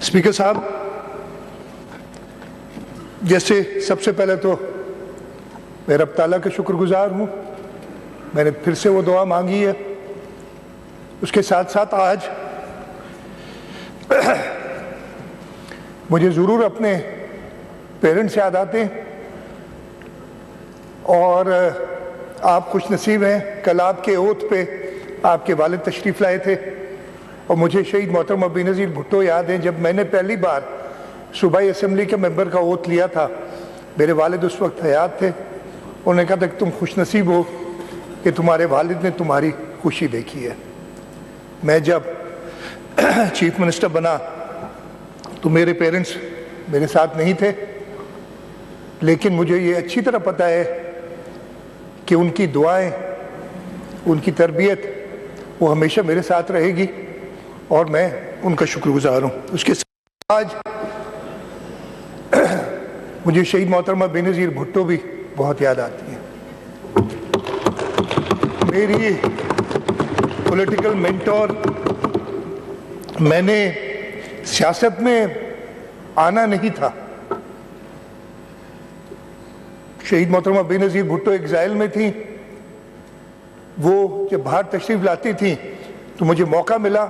Speaker साहब, जैसे सबसे पहले तो मैं रब ताला का शुक्रगुजार हूँ, मैंने फिर से वो दुआ मांगी है। उसके साथ साथ आज मुझे ज़रूर अपने पेरेंट्स याद आते हैं और आप खुश नसीब हैं। कल आपके ओथ पे आपके वालिद तशरीफ़ लाए थे और मुझे शहीद मोहतरम बेनज़ीर भुट्टो याद हैं। जब मैंने पहली बार सूबाई असम्बली के मेंबर का ओथ लिया था, मेरे वालिद उस वक्त हयात थे। उन्होंने कहा था कि तुम खुश नसीब हो कि तुम्हारे वालिद ने तुम्हारी खुशी देखी है। मैं जब चीफ मिनिस्टर बना तो मेरे पेरेंट्स मेरे साथ नहीं थे, लेकिन मुझे ये अच्छी तरह पता है कि उनकी दुआएं, उनकी तरबियत वो हमेशा मेरे साथ रहेगी और मैं उनका शुक्रगुजार हूँ। उसके साथ आज मुझे शहीद मोहतरमा बेनज़ीर भुट्टो भी बहुत याद आती है। मेरी पॉलिटिकल मेंटोर, मैंने सियासत में आना नहीं था। शहीद मोहतरमा बेनज़ीर भुट्टो एग्जाइल में थी, वो जब बाहर तशरीफ़ लाती थी तो मुझे मौका मिला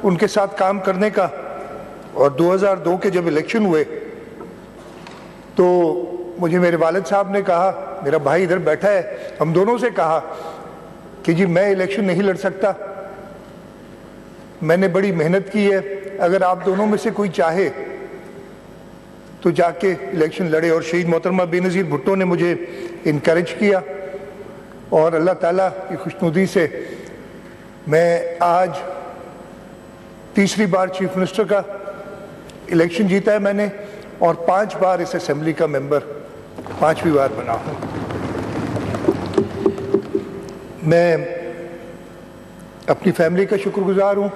उनके साथ काम करने का। और 2002 के जब इलेक्शन हुए तो मुझे मेरे वालिद साहब ने कहा, मेरा भाई इधर बैठा है, हम दोनों से कहा कि जी मैं इलेक्शन नहीं लड़ सकता, मैंने बड़ी मेहनत की है, अगर आप दोनों में से कोई चाहे तो जाके इलेक्शन लड़े। और शहीद मोहतरमा बेनज़ीर भुट्टो ने मुझे इनकरेज किया और अल्लाह ताला की खुशनुदी से मैं आज तीसरी बार चीफ मिनिस्टर का इलेक्शन जीता है मैंने और 5 बार इस असेंबली का मेंबर 5वीं बार बना हूँ। मैं अपनी फैमिली का शुक्रगुजार हूँ,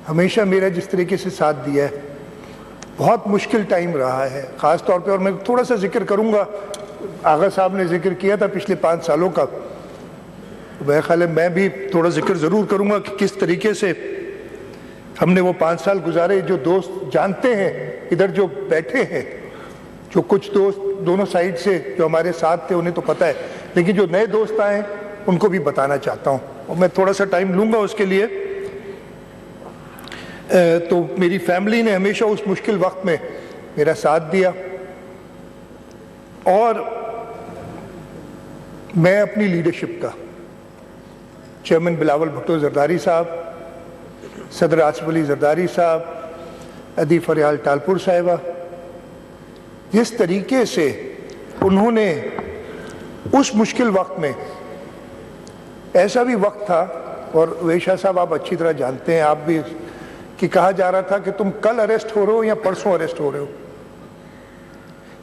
हमेशा मेरा जिस तरीके से साथ दिया है। बहुत मुश्किल टाइम रहा है ख़ास तौर पे, और मैं थोड़ा सा जिक्र करूँगा, आगा साहब ने जिक्र किया था पिछले 5 सालों का, मेरा ख्याल है मैं भी थोड़ा जिक्र ज़रूर करूँगा कि किस तरीके से हमने वो 5 साल गुजारे। जो दोस्त जानते हैं इधर जो बैठे हैं, जो कुछ दोस्त दोनों साइड से जो हमारे साथ थे उन्हें तो पता है, लेकिन जो नए दोस्त आए उनको भी बताना चाहता हूँ और मैं थोड़ा सा टाइम लूँगा उसके लिए। तो मेरी फैमिली ने हमेशा उस मुश्किल वक्त में मेरा साथ दिया और मैं अपनी लीडरशिप का चेयरमैन बिलावल भुट्टो जरदारी साहब, सदर आसिफ अली जरदारी साहब, अदी फरियाल टालपुर साहिबा, जिस तरीके से उन्होंने उस मुश्किल वक्त में, ऐसा भी वक्त था और वेशा साहब आप अच्छी तरह जानते हैं, आप भी, कि कहा जा रहा था कि तुम कल अरेस्ट हो रहे हो या परसों अरेस्ट हो रहे हो।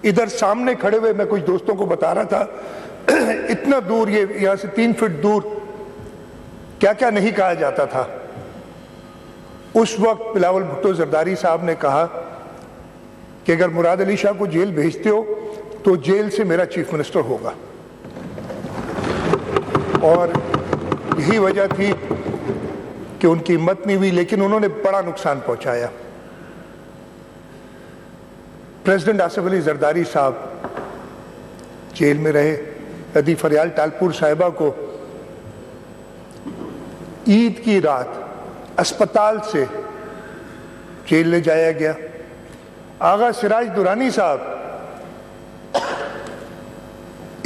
इधर सामने खड़े हुए मैं कुछ दोस्तों को बता रहा था इतना दूर, ये यहाँ से 3 फीट दूर क्या क्या नहीं कहा जाता था। उस वक्त बिलावल भुट्टो जरदारी साहब ने कहा कि अगर मुराद अली शाह को जेल भेजते हो तो जेल से मेरा चीफ मिनिस्टर होगा, और यही वजह थी कि उनकी हिम्मत नहीं हुई, लेकिन उन्होंने बड़ा नुकसान पहुंचाया। प्रेसिडेंट आसिफ अली जरदारी साहब जेल में रहे, अदी फरियाल टालपुर साहिबा को ईद की रात अस्पताल से जेल ले जाया गया। आगा सिराज दुरानी साहब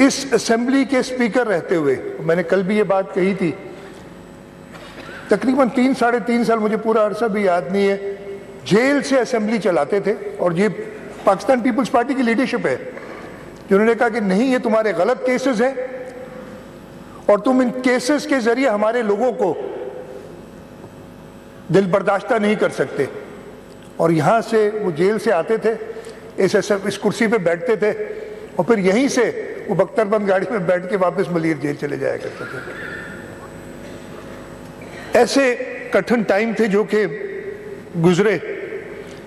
इस असेंबली के स्पीकर रहते हुए, मैंने कल भी ये बात कही थी, तकरीबन 3 साढ़े 3 साल, मुझे पूरा अरसा भी याद नहीं है, जेल से असेंबली चलाते थे। और ये पाकिस्तान पीपल्स पार्टी की लीडरशिप है जिन्होंने कहा कि नहीं, ये तुम्हारे गलत केसेस हैं और तुम इन केसेस के जरिए हमारे लोगों को दिल बर्दाश्ता नहीं कर सकते। और यहाँ से वो जेल से आते थे, इस कुर्सी पे बैठते थे और फिर यहीं से वो बख्तरबंद गाड़ी में बैठ के वापस मलीर जेल चले जाया करते थे। ऐसे कठिन टाइम थे जो कि गुजरे